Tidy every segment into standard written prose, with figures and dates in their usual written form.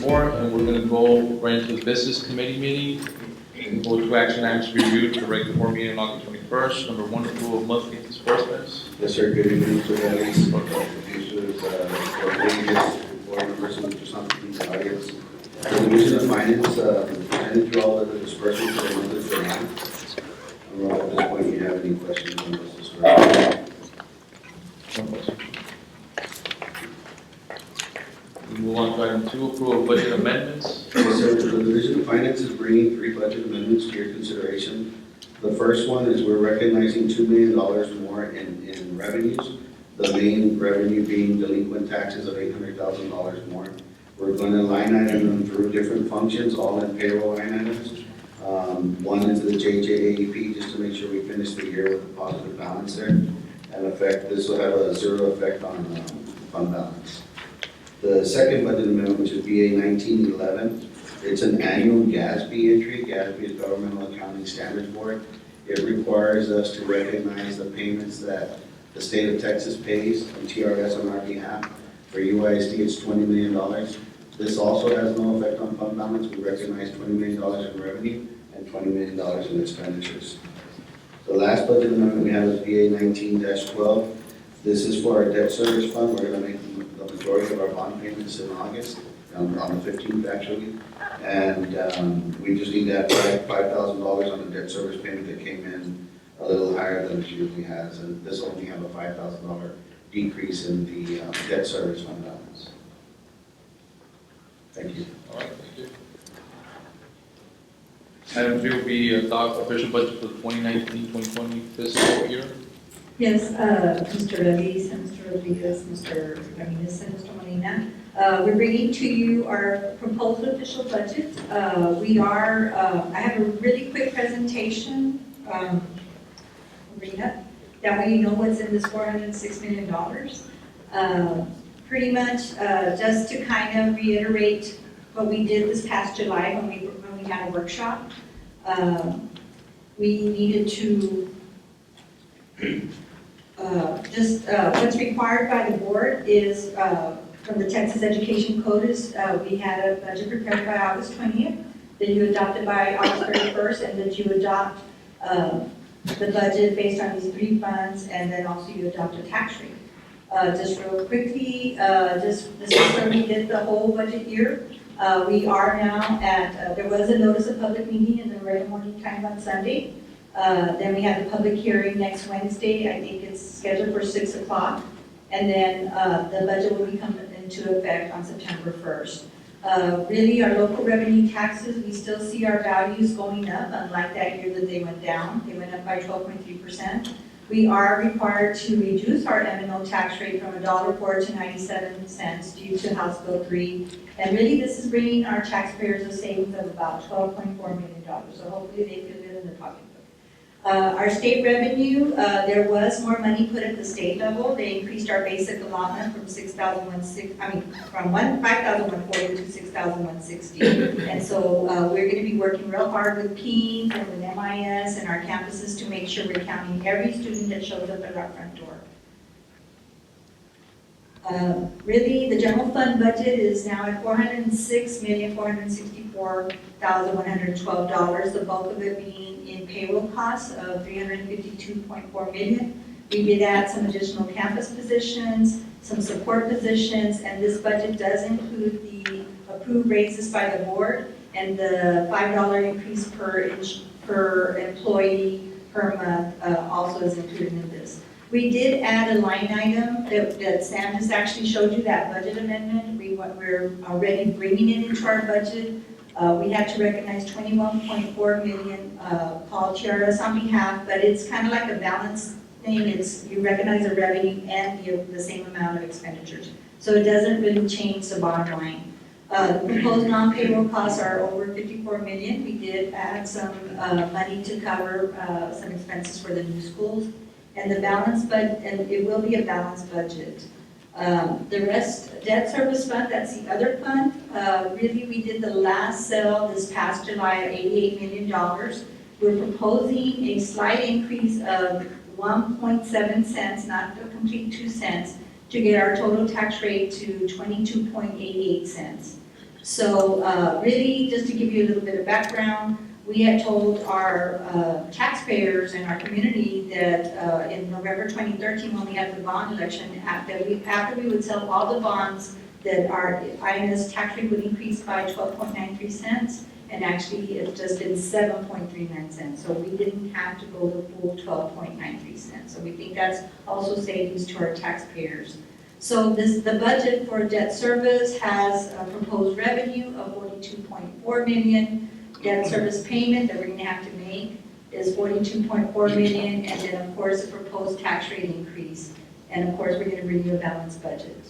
more, and we're gonna go right into the business committee meeting. Go to action items reviewed for regular board meeting on August 21st. Number one, approval of monthly disbursements. Yes, sir. Good evening, Mr. Ellis. Producers, board members, and just not in the audience. The Division of Finance presented through all of the disbursements for the month of July. I don't know if at this point you have any questions on those disbursements. No questions. We move on to item two, approval of budget amendments. Yes, sir. The Division of Finance is bringing 3 budget amendments to your consideration. The first one is we're recognizing $2 million more in revenues. The main revenue being delinquent taxes of $800,000 more. We're going to line item them through different functions, all in payroll line items. One is the JJAEP, just to make sure we finish the year with a positive balance there. And this will have a zero effect on fund balance. The second budget amendment, which is BA 1911, it's an annual GASB entry. GASB is Governmental Accounting Standards Board. It requires us to recognize the payments that the state of Texas pays from TRS on our behalf. For UISD, it's $20 million. This also has no effect on fund balance. We recognize $20 million in revenue and $20 million in expenditures. The last budget amendment we have is BA 19-12. This is for our debt service fund. We're going to make the majority of our bond payments in August, on the 15th actually. And we just need that $5,000 on the debt service payment that came in a little higher than it usually has. And this will only have a $5,000 decrease in the debt service fund balance. Thank you. All right, thank you. Item three will be adopt official budget for the 2019-2020 fiscal year. Yes, Mr. Ellis, and Mr. Rodriguez, Mr. Ramirez, and Mr. Molina. We're bringing to you our proposed official budget. I have a really quick presentation. Bring it up. That way you know what's in this $406 million. Pretty much just to kind of reiterate what we did this past July when we had a workshop. We needed to what's required by the board is from the Texas Education Code is we had a budget prepared by August 20th, that you adopted by August 31st, and that you adopt the budget based on these 3 funds, and then also you adopt a tax rate. Just real quickly, this is where we did the whole budget year. We are now at, there was a notice of public meeting in the regular morning time on Sunday. Then we have the public hearing next Wednesday. I think it's scheduled for 6 o'clock. And then the budget will become into effect on September 1st. Really, our local revenue taxes, we still see our values going up, unlike that year that they went down. They went up by 12.3%. We are required to reduce our M&O tax rate from $1.04 to 97 cents due to House Bill 3. And really, this is bringing our taxpayers a savings of about $12.4 million. So hopefully they feel good in the pocketbook. Our state revenue, there was more money put at the state level. They increased our basic allotment from from 5,140 to 6,160. And so we're going to be working real hard with Keene and with MIS and our campuses to make sure we're counting every student that shows up at our front door. Really, the general fund budget is now at $406,464,112. The bulk of it being in payroll costs of $352.4 million. We did add some additional campus positions, some support positions, and this budget does include the approved raises by the board and the $5 increase per employee per month also is included in this. We did add a line item that Sam has actually showed you, that budget amendment. We're already bringing it into our budget. We had to recognize $21.4 million called TRS on behalf, but it's kind of like a balance thing. You recognize the revenue and the same amount of expenditures. So it doesn't really change the bottom line. The proposed non-payroll costs are over $54 million. We did add some money to cover some expenses for the new schools. And the balance budget, and it will be a balanced budget. The rest, debt service fund, that's the other fund. Really, we did the last sale this past July at $88 million. We're proposing a slight increase of 1.7 cents, not a complete 2 cents, to get our total tax rate to 22.88 cents. So really, just to give you a little bit of background, we had told our taxpayers and our community that in November 2013, when we had the bond election, after we would sell all the bonds, that our INS tax rate would increase by 12.93 cents, and actually it's just been 7.39 cents. So we didn't have to go the full 12.93 cents. So we think that's also savings to our taxpayers. So the budget for debt service has a proposed revenue of 42.4 million. Debt service payment that we're going to have to make is 42.4 million, and then of course a proposed tax rate increase. And of course we're going to renew a balanced budget.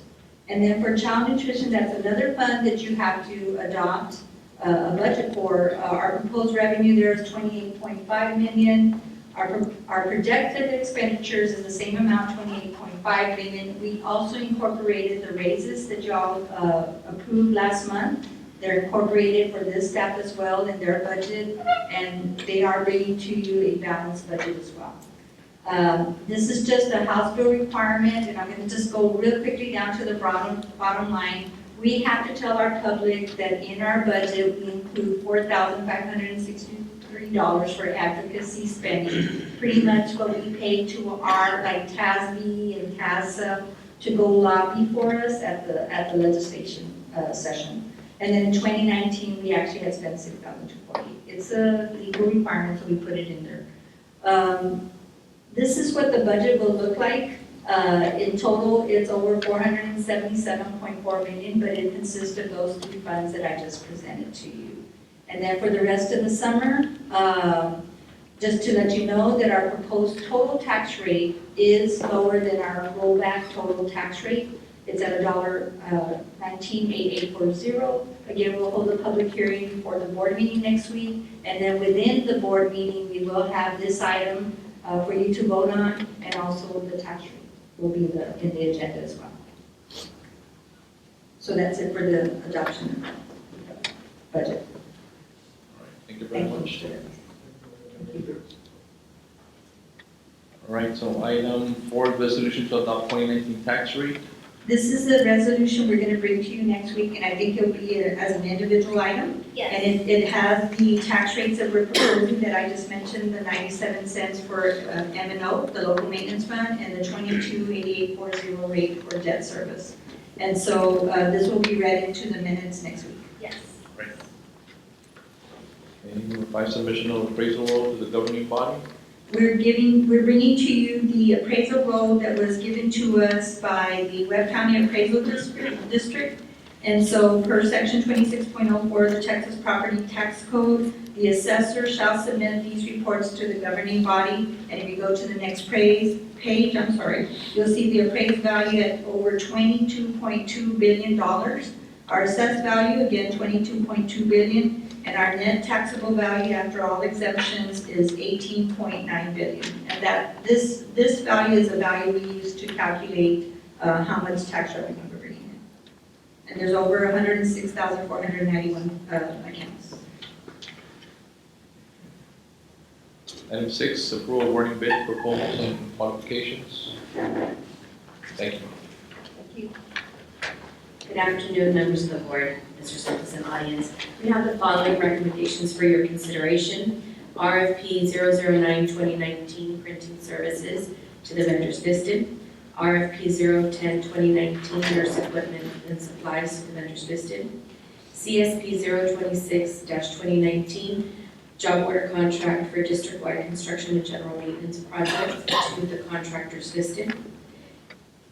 And then for child nutrition, that's another fund that you have to adopt a budget for. Our proposed revenue there is 28.5 million. Our projected expenditures is the same amount, 28.5 million. We also incorporated the raises that y'all approved last month. They're incorporated for this staff as well in their budget, and they are bringing to you a balanced budget as well. This is just a House bill requirement, and I'm going to just go real quickly down to the bottom line. We have to tell our public that in our budget, we include $4,563 for advocacy spending, pretty much what we pay to our, like TASB and CASA, to go lobby for us at the legislation session. And then in 2019, we actually had spent $6,240. It's a legal requirement, so we put it in there. This is what the budget will look like. In total, it's over 477.4 million, but it consists of those three funds that I just presented to you. And then for the rest of the summer, just to let you know that our proposed total tax rate is lower than our rollback total tax rate. It's at $19.8840. Again, we'll hold a public hearing before the board meeting next week, and then within the board meeting, we will have this item for you to vote on, and also the tax rate will be in the agenda as well. So that's it for the adoption of the budget. All right, thank you very much. Thank you. All right, so item 4, resolution to adopt 2019 tax rate. This is the resolution we're going to bring to you next week, and I think it'll be as an individual item. Yes. And it has the tax rates that we're proposing that I just mentioned, the 97 cents for M&O, the local maintenance fund, and the 22.8840 rate for debt service. And so this will be read into the minutes next week. Yes. Right. Okay, number 5, submission of appraisal roll to the governing body. We're bringing to you the appraisal roll that was given to us by the Webb County Appraisal District. And so per section 26.04 of the Texas Property Tax Code, the assessor shall submit these reports to the governing body. And if you go to the next page, you'll see the appraised value at over $22.2 billion. Our assessed value, again, $22.2 billion. And our net taxable value after all exemptions is $18.9 billion. And that this value is a value we use to calculate how much tax revenue we're bringing in. And there's over 106,491 accounts. Item 6, approval of awarding bid proposals and qualifications. Thank you. Thank you. Good afternoon, members of the board, Mr. Simpson, audience. We have the following recommendations for your consideration. RFP 009-2019 printing services to the vendors listed. RFP 010-2019 nurse equipment and supplies to the vendors listed. CSP 026-2019 job order contract for district-wide construction and general maintenance projects to the contractors listed.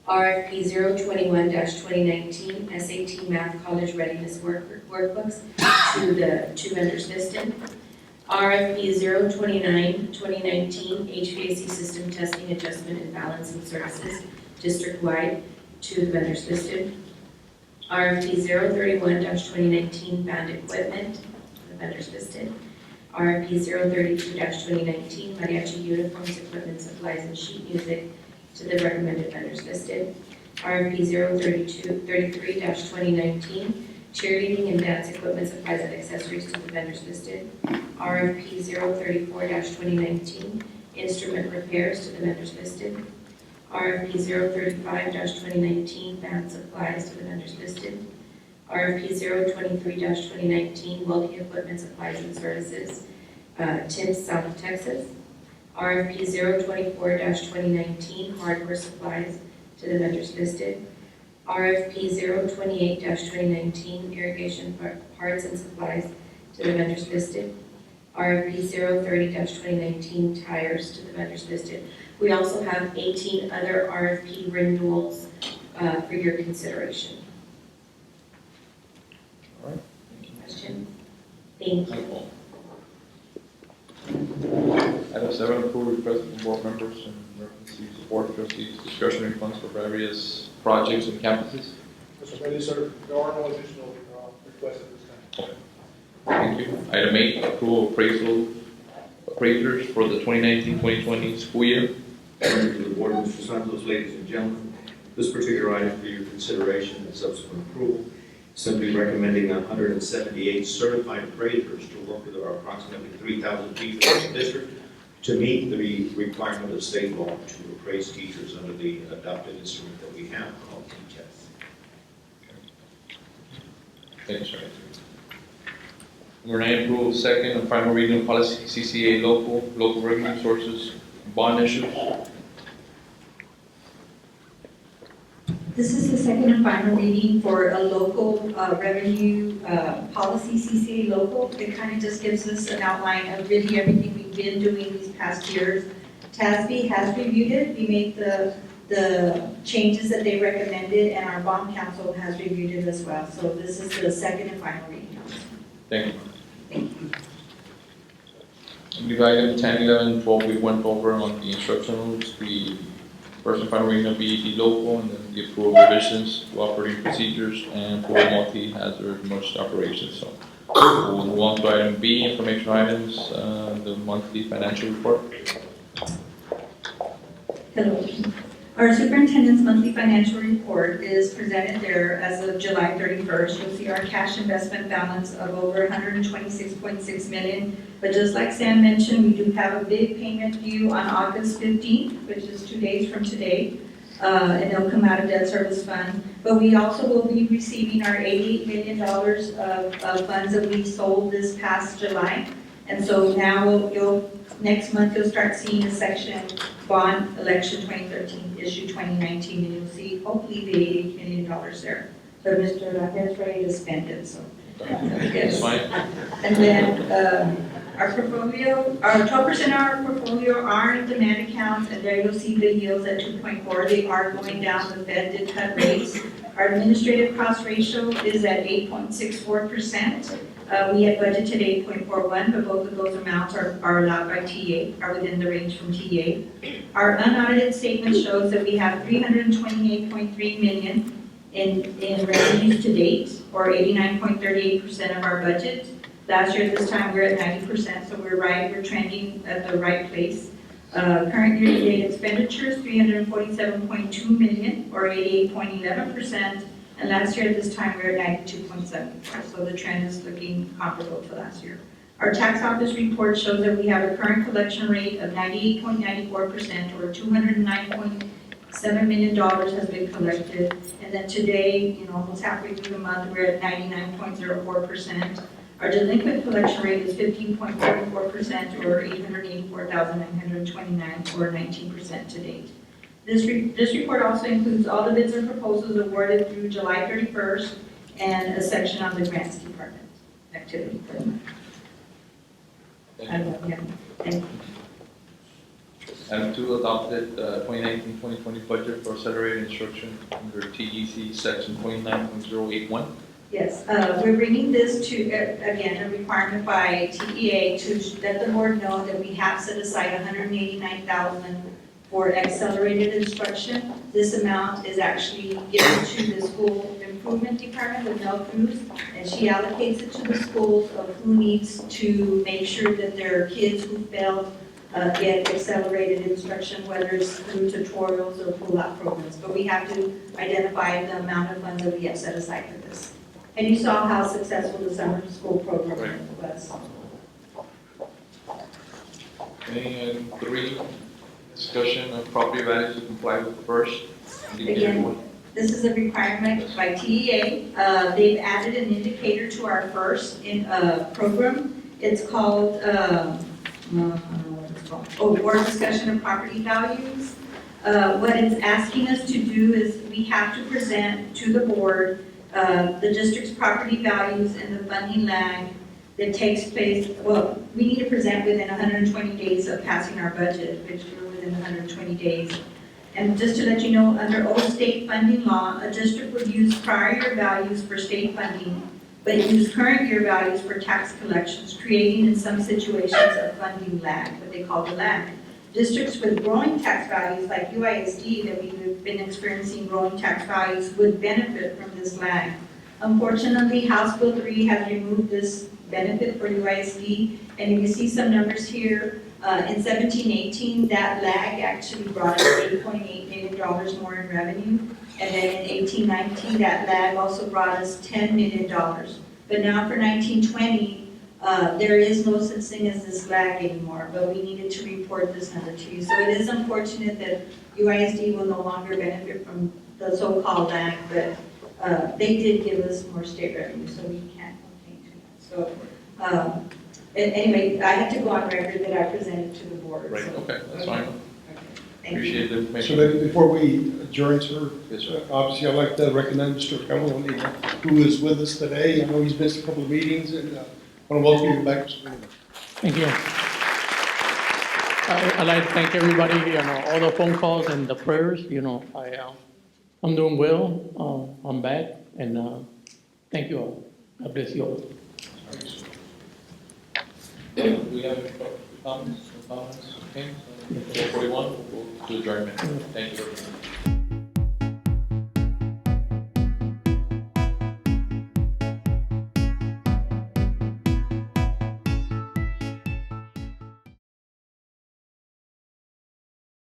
RFP 021-2019 SAT Math College Readiness Workbooks to the 2 vendors listed. RFP 029-2019 HVAC System Testing, Adjustment, and Balancing Services district-wide to the vendors listed. RFP 031-2019 Band Equipment to the vendors listed. RFP 032-2019 Mariachi Uniforms, Equipment, Supplies, and Sheet Music to the recommended vendors listed. RFP 033-2019, cheerleading and dance equipment, supplies, and accessories to the vendors listed. RFP 034-2019, instrument repairs to the vendors listed. RFP 035-2019, band supplies to the vendors listed. RFP 023-2019, welding equipment, supplies, and services, Tims, South Texas. RFP 024-2019, hardware supplies to the vendors listed. RFP 028-2019, irrigation parts and supplies to the vendors listed. RFP 030-2019, tires to the vendors listed. We also have 18 other RFP renewals for your consideration. All right. Thank you. Question? Thank you. Item 7, approve request from board members and emergency support trustees, discretionary funds for various projects and campuses. Mr. President, sir, there are no additional requests at this time. Thank you. Item 8, approval appraisers for the 2019-2020 school year. Members of the board, Mr. Santos, ladies and gentlemen, this particular item for your consideration and subsequent approval, simply recommending 178 certified appraisers to work with our approximately 3,000 teachers in the district to meet the requirement of state law to appraise teachers under the adopted instrument that we have called T-Test. Thank you, sir. Number 9, approval of second and final reading of policy CCA local revenue sources, bond issues. This is the second and final reading for a local revenue policy, CCA local. It kind of just gives us an outline of really everything we've been doing these past years. TASB has reviewed it. We made the changes that they recommended, and our bond council has reviewed it as well. So this is the second and final reading. Thank you. Thank you. I believe item 10, 11, 12, we went over on the instructionals, the first and final reading of BED local, and then the approval of revisions to operating procedures and for multi-hazard emergency operations. So we'll move on to item B, informational items, the monthly financial report. Hello. Our superintendent's monthly financial report is presented there as of July 31st. You'll see our cash investment balance of over $126.6 million. But just like Sam mentioned, we do have a big payment due on August 15th, which is 2 days from today. And it'll come out of debt service fund. But we also will be receiving our $88 million of funds that we sold this past July. And so now next month you'll start seeing a section bond election 2013 issue 2019, and you'll see hopefully the $88 million there. But Mr. Ramirez is ready to spend it, so. That's fine. And then our portfolio, our 12% of our portfolio are in demand accounts, and there you'll see the yields at 2.4. They are going down. The Fed did cut rates. Our administrative cost ratio is at 8.64%. We had budgeted 8.41, but both of those amounts are allowed by TA, are within the range from TA. Our unaudited statement shows that we have $328.3 million in revenues to date, or 89.38% of our budget. Last year at this time, we're at 90%, so we're trending at the right place. Current year-to-date expenditures, $347.2 million, or 88.11%. And last year at this time, we were at 92.74, so the trend is looking comparable to last year. Our tax office report shows that we have a current collection rate of 98.94%, or $209.7 million has been collected. And then today, almost halfway through the month, we're at 99.04%. Our delinquent collection rate is 15.44%, or $884,929, or 19% to date. This report also includes all the bids and proposals awarded through July 31st and a section on the grants department activity for the month. Thank you. Item 2, adopted 2019-2020 budget for accelerated instruction under TEC section 29.081. Yes, we're bringing this to, again, a requirement by TEA to let the board know that we have set aside $189,000 for accelerated instruction. This amount is actually given to the school improvement department with Mel Cruz, and she allocates it to the schools of who needs to make sure that their kids who failed get accelerated instruction, whether it's through tutorials or pull-out programs. But we have to identify the amount of funds that we have set aside for this. And you saw how successful the summer school program was. Okay, item 3, discussion of property values to comply with the first. Again, This is a requirement by TEA. They've added an indicator to our first program. It's called, I don't know what it's called. Oh, board discussion of property values. What it's asking us to do is we have to present to the board the district's property values and the funding lag that takes place. Well, we need to present within 120 days of passing our budget, which we're within 120 days. And just to let you know, under old state funding law, a district would use prior year values for state funding, but use current year values for tax collections, creating in some situations a funding lag, what they call the lag. Districts with growing tax values like UISD that we've been experiencing growing tax values would benefit from this lag. Unfortunately, House Bill 3 has removed this benefit for UISD, and if you see some numbers here, in 17-18, that lag actually brought us $8.8 million more in revenue, and then in 18-19, that lag also brought us $10 million. But now for 19-20, there is no such thing as this lag anymore, but we needed to report this number to you. So it is unfortunate that UISD will no longer benefit from the so-called lag, but they did give us more state revenue, so we can't complain too much. So anyway, I had to go on record that I presented to the board. Right, so- okay, that's fine. Okay, thank you. Appreciate the So information. then, before we adjourn, sir, Yes, sir. obviously, I'd like to recognize Mr. Cavalli, who is with us today. I know he's missed a couple of meetings, and I want to welcome you back, Mr. Cavalli. Thank you. I'd like to thank everybody, all the phone calls and the prayers, I'm doing well, I'm back, and thank you all. God bless you all. Do we have any comments? Okay, so 4:41, we'll go to adjournment. Thank you.